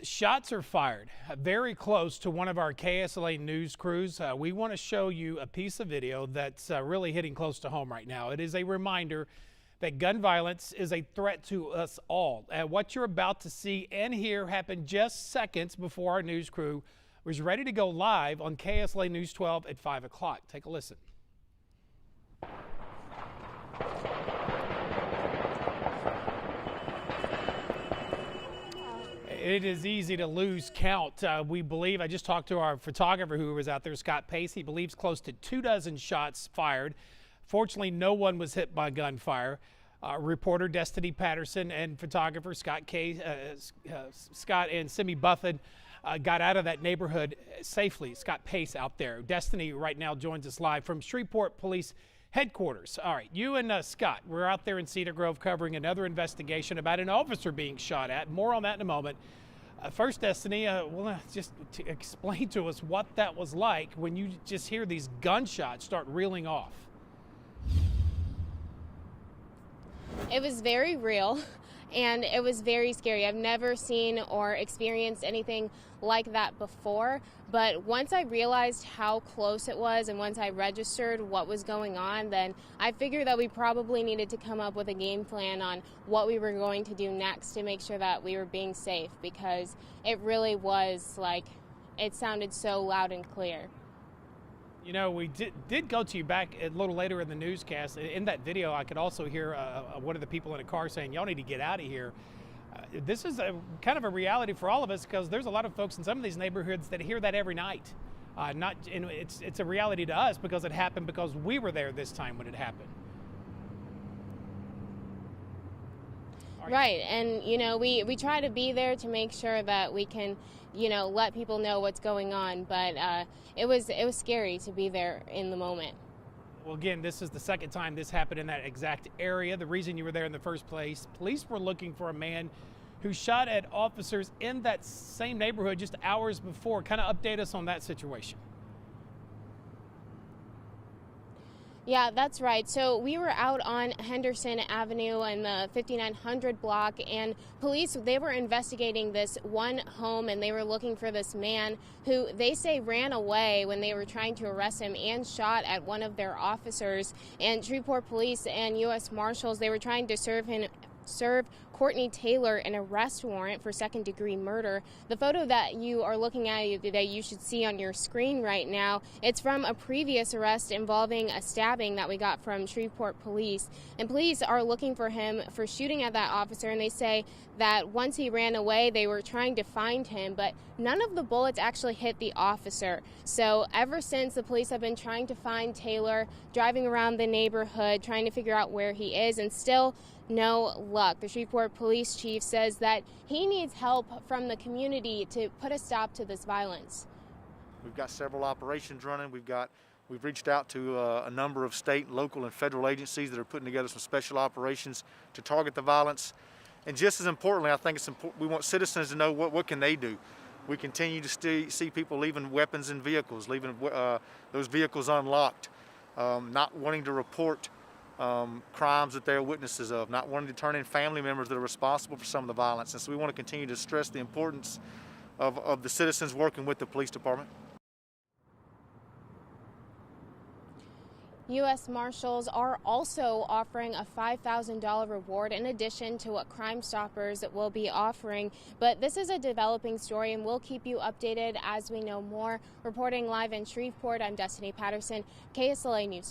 Shots are fired very close to one of our KSLA news crews. We want to show you a piece of video that's really hitting close to home right now. It is a reminder that gun violence is a threat to us all. What you're about to see and hear happened just seconds before our news crew was ready to go live on KSLA News 12 at 5 o'clock. Take a listen. It is easy to lose count. We believe, I just talked to our photographer who was out there, Scott Pace. He believes close to 24 shots fired. Fortunately, no one was hit by gunfire. Reporter Destinee Patterson and photographer Scott and Simi Buffett got out of that neighborhood safely. Scott Pace out there. Destinee right now joins us live from Shreveport Police Headquarters. All right, you and Scott, we're out there in Cedar Grove covering another investigation about an officer being shot at. More on that in a moment. First, Destinee, just to explain to us what that was like when you just hear these gunshots start reeling off. It was very real and it was very scary. I've never seen or experienced anything like that before, but once I realized how close it was and once I registered what was going on, then I figured that we probably needed to come up with a game plan on what we were going to do next to make sure that we were being safe, because it really was like, it sounded so loud and clear. You know, we did go to you back a little later in the newscast. In that video, I could also hear one of the people in a car saying, y'all need to get out of here. This is kind of a reality for all of us, because there's a lot of folks in some of these neighborhoods that hear that every night. It's a reality to us because it happened because we were there this time when it happened. Right, and you know, we try to be there to make sure that we can, you know, let people know what's going on, but it was scary to be there in the moment. Well, again, this is the second time this happened in that exact area. The reason you were there in the first place, police were looking for a man who shot at officers in that same neighborhood just hours before. Kind of update us on that situation. Yeah, that's right. So we were out on Henderson Avenue in the 5900 block, and police, they were investigating this one home, and they were looking for this man who they say ran away when they were trying to arrest him and shot at one of their officers. And Shreveport Police and U.S. Marshals, they were trying to serve Courtney Taylor an arrest warrant for second-degree murder. The photo that you are looking at that you should see on your screen right now, it's from a previous arrest involving a stabbing that we got from Shreveport Police. And police are looking for him for shooting at that officer, and they say that once he ran away, they were trying to find him, but none of the bullets actually hit the officer. So ever since, the police have been trying to find Taylor, driving around the neighborhood, trying to figure out where he is, and still no luck. The Shreveport Police Chief says that he needs help from the community to put a stop to this violence. We've got several operations running. We've reached out to a number of state, local, and federal agencies that are putting together some special operations to target the violence. And just as importantly, I think it's important, we want citizens to know what can they do. We continue to see people leaving weapons in vehicles, leaving those vehicles unlocked, not wanting to report crimes that they're witnesses of, not wanting to turn in family members that are responsible for some of the violence. And so we want to continue to stress the importance of the citizens working with the police department. U.S. Marshals are also offering a $5,000 reward in addition to what Crime Stoppers will be offering. But this is a developing story, and we'll keep you updated as we know more. Reporting live in Shreveport, I'm Destinee Patterson, KSLA News.